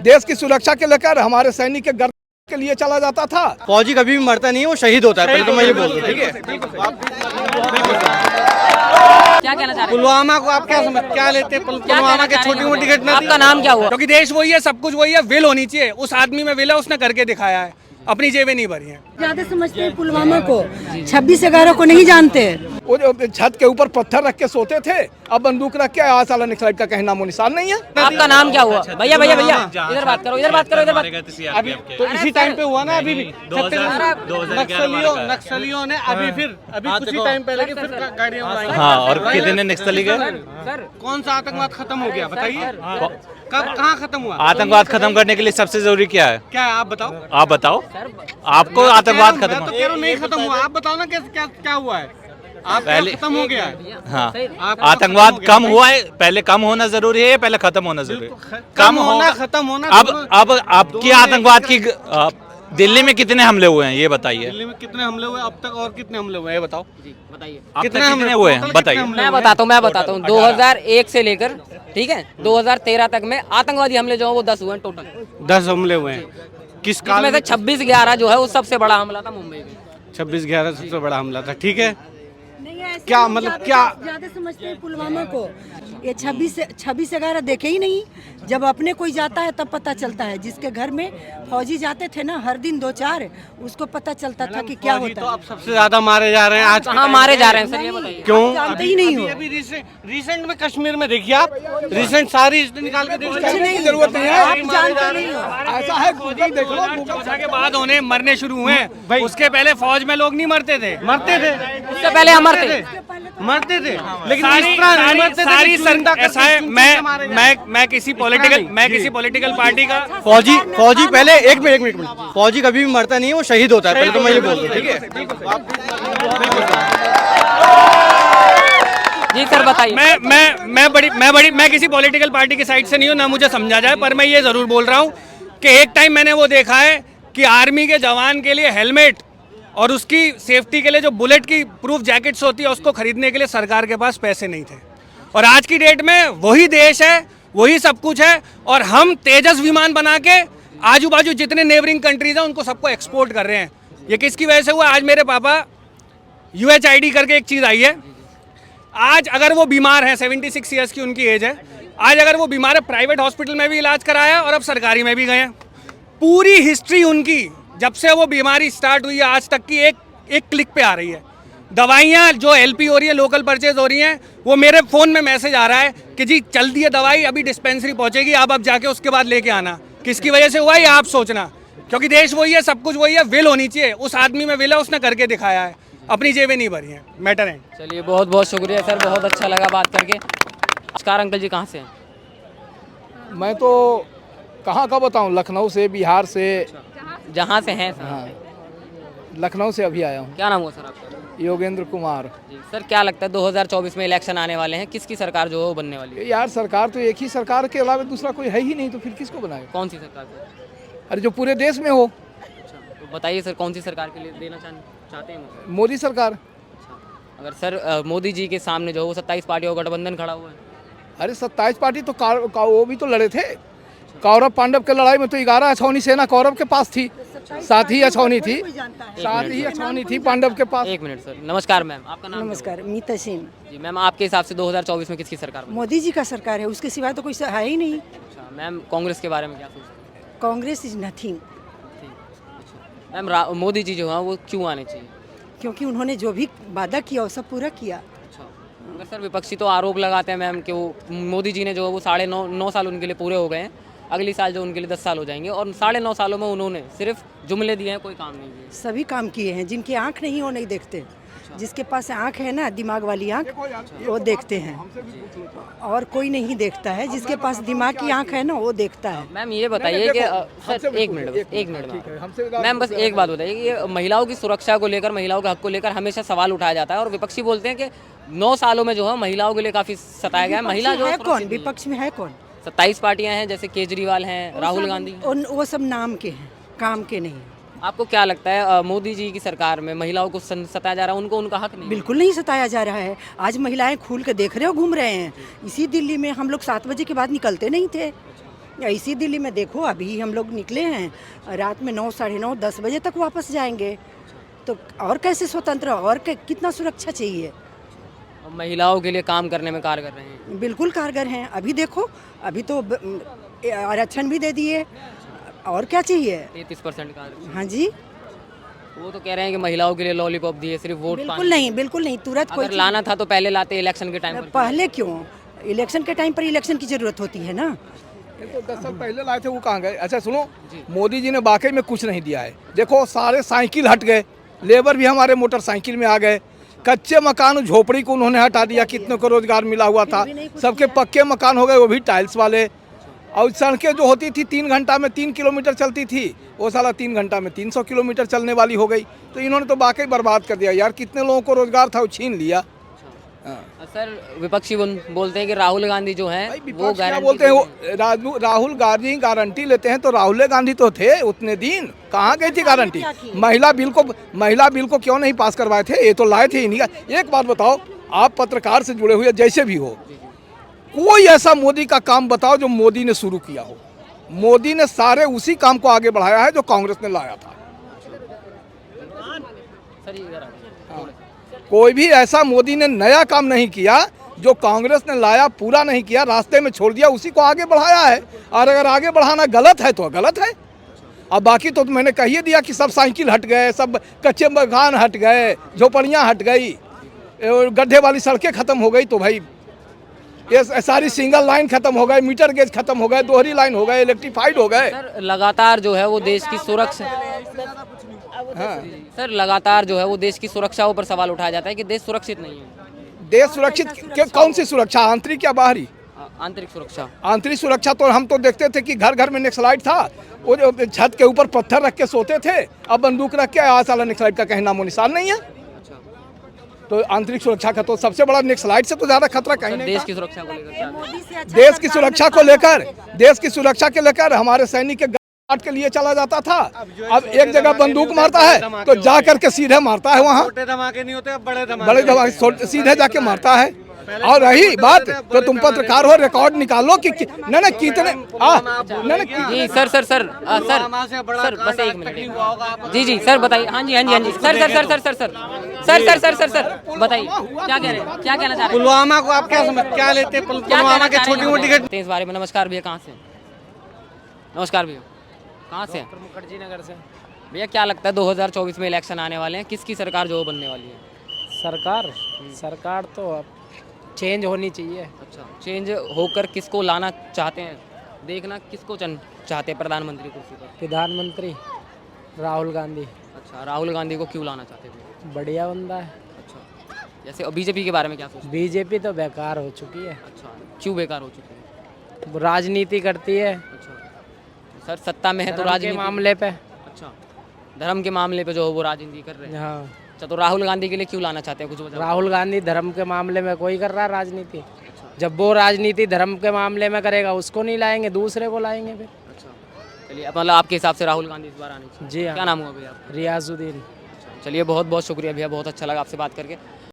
देश की सुरक्षा के लेकर हमारे सैनिक के गर्दन के लिए चला जाता था। फौजी कभी भी मरता नहीं है, वो शहीद होता है। पहले तो मैं ये बोल दूं, ठीक है। क्या कहना चाह रहे हैं? पुलवामा को आप क्या लेते हैं? पुलवामा के छोटी मोटी घटना आपका नाम क्या हुआ? क्योंकि देश वही है, सब कुछ वही है, विल होनी चाहिए। उस आदमी में विल है, उसने करके दिखाया है, अपनी जेबें नहीं भरी हैं। ज्यादा समझते हैं पुलवामा को, 26/11 को नहीं जानते। वो जो छत के ऊपर पत्थर रख के सोते थे, अब बंदूक रख के आज साला निकल का कहीं नामो निशान नहीं है। आपका नाम क्या हुआ? भैया भैया भैया इधर बात करो, इधर बात करो, इधर बात। अभी तो इसी टाइम पे हुआ ना, अभी भी नक्सलियों ने अभी कुछ ही टाइम पहले फिर गाड़ियां उड़ाई। हाँ, और कितने नक्सली गए? कौन सा आतंकवाद खत्म हो गया बताइए? कब कहाँ खत्म हुआ? आतंकवाद खत्म करने के लिए सबसे जरूरी क्या है? क्या है आप बताओ? आप बताओ, आपको आतंकवाद खत्म तो कह रहा हूं नहीं खत्म हुआ, आप बताओ ना क्या हुआ है? आप पहले खत्म हो गया है? हाँ, आप आतंकवाद कम हुआ है। पहले कम होना जरूरी है, पहले खत्म होना जरूरी है? कम होना खत्म होना। अब आपकी आतंकवाद की दिल्ली में कितने हमले हुए हैं ये बताइए? दिल्ली में कितने हमले हुए अब तक और कितने हमले हुए हैं बताओ? बताइए कितने हमले हुए हैं बताइए? मैं बताता हूँ 2001 से लेकर, ठीक है, 2013 तक में आतंकवादी हमले जो है वो 10 हुए हैं टोटल। 10 हमले हुए हैं। किस काल इसमें से 26/11 जो है वो सबसे बड़ा हमला था मुंबई में। 26/11 सबसे बड़ा हमला था, ठीक है। नहीं, ऐसे क्या लोग मतलब ज्यादा- क्या? ज्यादा समझते हैं पुलवामा को। ये 26/11 देखे ही नहीं। जब अपने कोई जाता है तब पता चलता है। जिसके घर में फौजी जाते थे ना हर दिन 2-4, उसको पता चलता था कि क्या फौजी होता तो है। अब सबसे ज्यादा मारे जा रहे हैं आज। कहाँ मारे जा रहे हैं सर, ये बताइए। क्यों? आप जानते ही नहीं हो। अभी रिसेंट में कश्मीर में देखिए आप, रिसेंट सारी निकाल के देखिए। कहने की जरूरत नहीं है। आप जानते नहीं हो। ऐसा है, गूगल देख लो, गूगल चौथा के बाद होने मरने शुरू हुए हैं। उसके पहले फौज में लोग नहीं मरते थे। मरते थे, उससे पहले हम मरते मरते थे, लेकिन सारी इस तरह नहीं मरते थे कि सारी चुनिंदा करके ऐसा है। चुनके मारे जाते थे। मैं किसी पॉलिटिकल पार्टी का फौजी पहले एक मिनट फौजी कभी भी मरता नहीं है, वो शहीद होता है। पहले तो मैं ये बोल दूं, ठीक है। जी सर बताइए। मैं किसी पॉलिटिकल पार्टी की साइड से नहीं हूँ, ना मुझे समझा जाए, पर मैं ये जरूर बोल रहा हूँ कि एक टाइम मैंने वो देखा है कि आर्मी के जवान के लिए हेलमेट और उसकी सेफ्टी के लिए जो बुलेट की प्रूफ जैकेट्स होती है उसको खरीदने के लिए सरकार के पास पैसे नहीं थे। और आज की डेट में वही देश है, वही सब कुछ है, और हम तेजस विमान बना के आजू बाजू जितने नेबरिंग कंट्रीज हैं उनको सबको एक्सपोर्ट कर रहे हैं। ये किसकी वजह से हुआ? आज मेरे पापा UHID करके एक चीज़ आई है। आज अगर वो बीमार है, 76 ईयर्स की उनकी एज है, आज अगर वो बीमार है, प्राइवेट हॉस्पिटल में भी इलाज कराया और अब सरकारी में भी गए हैं। पूरी हिस्ट्री उनकी जब से वो बीमारी स्टार्ट हुई है आज तक की एक क्लिक पे आ रही है। दवाइयाँ जो LP हो रही है, लोकल परचेज हो रही हैं, वो मेरे फ़ोन में मैसेज आ रहा है कि जी चल दी है दवाई, अभी डिस्पेंसरी पहुँचेगी, आप अब जाके उसके बाद लेके आना। किसकी वजह से हुआ ये आप सोचना, क्योंकि देश वही है, सब कुछ वही है, विल होनी चाहिए। उस आदमी में विल है, उसने करके दिखाया है, अपनी जेबें नहीं भरी हैं। मैटर है। चलिए बहुत बहुत शुक्रिया सर, बहुत अच्छा लगा बात करके। नमस्कार अंकल जी, कहाँ से हैं? मैं तो कहाँ का बताऊँ, लखनऊ से, बिहार से। जहाँ से हैं सर। हाँ, लखनऊ से अभी आया हूँ। क्या नाम हुआ सर आपका? योगेंद्र कुमार। जी सर, क्या लगता है 2024 में इलेक्शन आने वाले हैं, किसकी सरकार जो है वो बनने वाली है? यार सरकार तो एक ही सरकार के अलावा दूसरा कोई है ही नहीं, तो फिर किसको बनाएगा? कौन सी सरकार सर? अरे जो पूरे देश में हो। अच्छा, तो बताइए सर, कौन सी सरकार के लिए देना चाहते हैं वो? मोदी सरकार। अगर सर मोदी जी के सामने जो है वो 27 पार्टियों का गठबंधन खड़ा हुआ है। अरे 27 पार्टी तो वो भी तो लड़े थे। कौरव पांडव के लड़ाई में तो 11 अछौनी सेना कौरव के पास थी, 7 ही अछौनी थी, 7 ही अछौनी थी पांडव के पास। एक मिनट सर। नमस्कार मैम, आपका नाम? नमस्कार, मीता सिंह। जी मैम, आपके हिसाब से 2024 में किसकी सरकार बनेगी? मोदी जी का सरकार है, उसके सिवाय तो कोई है ही नहीं। अच्छा मैम, कांग्रेस के बारे में क्या सोचते हैं? Congress is nothing. Ma'am Modi ji जो हैं वो क्यों आने चाहिए? क्योंकि उन्होंने जो भी वादा किया वो सब पूरा किया। अच्छा, अगर सर विपक्षी तो आरोप लगाते हैं मैम कि वो मोदी जी ने जो है वो 9.5 साल उनके लिए पूरे हो गए हैं, अगली साल जो उनके लिए 10 साल हो जाएंगे, और 9.5 सालों में उन्होंने सिर्फ जुमले दिए हैं, कोई काम नहीं किया। सभी काम किए हैं। जिनकी आंख नहीं वो नहीं देखते। जिसके पास आंख है ना, दिमाग वाली आंख, वो देखते हैं, और कोई नहीं देखता है। जिसके पास दिमाग की आंख है ना वो देखता है। मैम ये बताइए कि सर एक मिनट मैम, बस एक बात बताइए कि ये महिलाओं की सुरक्षा को लेकर, महिलाओं के हक को लेकर हमेशा सवाल उठाया जाता है, और विपक्षी बोलते हैं कि 9 सालों में जो है महिलाओं के लिए काफ़ी सताया गया है। महिला जो है कौन विपक्ष में? है कौन? 27 पार्टियां हैं, जैसे केजरीवाल हैं, राहुल गांधी। वो सब नाम के हैं, काम के नहीं। आपको क्या लगता है मोदी जी की सरकार में महिलाओं को सताया जा रहा है, उनका हक नहीं? बिल्कुल नहीं सताया जा रहा है। आज महिलाएं खुल के देख रहे हो, घूम रहे हैं। इसी दिल्ली में हम लोग 7 बजे के बाद निकलते नहीं थे। इसी दिल्ली में देखो, अभी हम लोग निकले हैं रात में 9, साढ़े 9, 10 बजे तक वापस जाएंगे। तो और कैसे स्वतंत्र, और कितना सुरक्षा चाहिए? महिलाओं के लिए काम करने में कारगर रहे हैं। बिल्कुल कारगर हैं। अभी देखो, अभी तो आरक्षण भी दे दिए, और क्या चाहिए? 33% का। हाँ जी, वो तो कह रहे हैं कि महिलाओं के लिए लॉलीपॉप दिए, सिर्फ वोट बिल्कुल नहीं, बिल्कुल नहीं। तुरंत कोई अगर लाना था तो पहले लाते, इलेक्शन के टाइम पर। पहले क्यों? इलेक्शन के टाइम पर इलेक्शन की जरूरत होती है ना। ये तो 10 साल पहले लाए थे, वो कहाँ गए? अच्छा सुनो, मोदी जी ने वाकई में कुछ नहीं दिया है। देखो सारे साइकिल हट गए, लेबर भी हमारे मोटरसाइकिल में आ गए, कच्चे मकान झोपड़ी को उन्होंने हटा दिया, कितनों को रोजगार मिला हुआ था, सबके पक्के मकान हो गए, वो भी टाइल्स वाले। और सड़कें जो होती थी 3 घंटा में 3 किलोमीटर चलती थी, वो साला 3 घंटा में 300 किलोमीटर चलने वाली हो गई। तो इन्होंने तो वाकई बर्बाद कर दिया यार, कितने लोगों को रोजगार था वो छीन लिया। सर विपक्षी बोलते हैं कि राहुल गांधी जो हैं भाई वो विपक्ष क्या गारंटी बोलते हैं, वो राहुल गांधी गारंटी लेते हैं, तो राहुल गांधी तो थे उतने दिन, कहाँ गई थी गारंटी? महिला बिल को क्यों नहीं पास करवाए थे? ये तो लाए थे ही नहीं। एक बात बताओ, आप पत्रकार से जुड़े हुए जैसे भी हो, कोई ऐसा मोदी का काम बताओ जो मोदी ने शुरू किया हो। मोदी ने सारे उसी काम को आगे बढ़ाया है जो कांग्रेस ने लाया था। सर इधर आ जाइए। कोई भी ऐसा मोदी ने नया काम नहीं किया जो कांग्रेस ने लाया, पूरा नहीं किया, रास्ते में छोड़ दिया, उसी को आगे बढ़ाया है। और अगर आगे बढ़ाना गलत है तो गलत है। अब बाकी तो मैंने कह ही दिया कि सब साइकिल हट गए, सब कच्चे मकान हट गए, झोपड़ियाँ हट गई, गड्ढे वाली सड़कें खत्म हो गई। तो भाई ये सारी सिंगल लाइन खत्म हो गए, मीटर गेज खत्म हो गए, दोहरी लाइन हो गए, इलेक्ट्रीफाइड हो गए। सर लगातार जो है वो देश की सुरक्षा, सर लगातार जो है वो देश की सुरक्षाओं पर सवाल उठाया जाता है कि देश सुरक्षित नहीं है। देश सुरक्षित कौन सी सुरक्षा, आंतरिक या बाहरी? आंतरिक सुरक्षा। आंतरिक सुरक्षा तो हम तो देखते थे कि घर घर में नक्सलाइट था, वो जो छत के ऊपर पत्थर रख के सोते थे, अब बंदूक रख के आज साला नक्सलाइट का कहीं नामो निशान नहीं है। तो आंतरिक सुरक्षा का तो सबसे बड़ा नक्सलाइट से तो ज्यादा खतरा कहीं नहीं। देश की सुरक्षा को लेकर क्या? देश की सुरक्षा को लेकर, देश की सुरक्षा के लेकर हमारे सैनिक के काट के लिए चला जाता था। अब एक जगह बंदूक मारता है तो जा करके सीधे मारता है, वहाँ छोटे धमाके नहीं होते, अब बड़े धमाके सीधे जाके मारता है। और रही बात तो तुम पत्रकार हो, रिकॉर्ड निकालो कि नहीं कितने जी सर बस 1 मिनट। जी सर बताइए। हाँ जी सर बताइए क्या कह रहे हैं, क्या कहना चाह रहे हैं? पुलवामा को आप क्या लेते हैं? पुलवामा के छोटी मोटी इस बारे में। नमस्कार भैया, कहाँ से? नमस्कार भैया, कहाँ से? मुखर्जी नगर से। भैया क्या लगता है 2024 में इलेक्शन आने वाले हैं, किसकी सरकार जो बनने वाली है? सरकार तो अब चेंज होनी चाहिए। अच्छा, चेंज होकर किसको लाना चाहते हैं, देखना किसको चाहते हैं प्रधानमंत्री कुर्सी पर? प्रधानमंत्री राहुल गांधी। अच्छा, राहुल गांधी को क्यों लाना चाहते हैं? बढ़िया बंदा है। अच्छा, जैसे बीजेपी के बारे में क्या सोचते हैं? बीजेपी तो बेकार हो चुकी है। अच्छा, क्यों बेकार हो चुकी है? वो राजनीति करती है। अच्छा, सर सत्ता में है तो धर्म के राजनीति मामले पे। अच्छा, धर्म के मामले पे जो है वो राजनीति कर रहे हैं। हाँ, अच्छा, तो राहुल गांधी के लिए क्यों लाना चाहते हैं, कुछ बताओ। राहुल गांधी धर्म के मामले में कोई कर रहा है राजनीति। जब वो राजनीति धर्म के मामले में करेगा, उसको नहीं लाएंगे, दूसरे को लाएंगे फिर। अच्छा, चलिए मतलब आपके हिसाब से राहुल गांधी इस बार आने चाहिए। जी हाँ। क्या नाम हुआ भैया आपका? रियाजुद्दीन। चलिए बहुत बहुत शुक्रिया भैया, बहुत अच्छा लगा आपसे बात करके।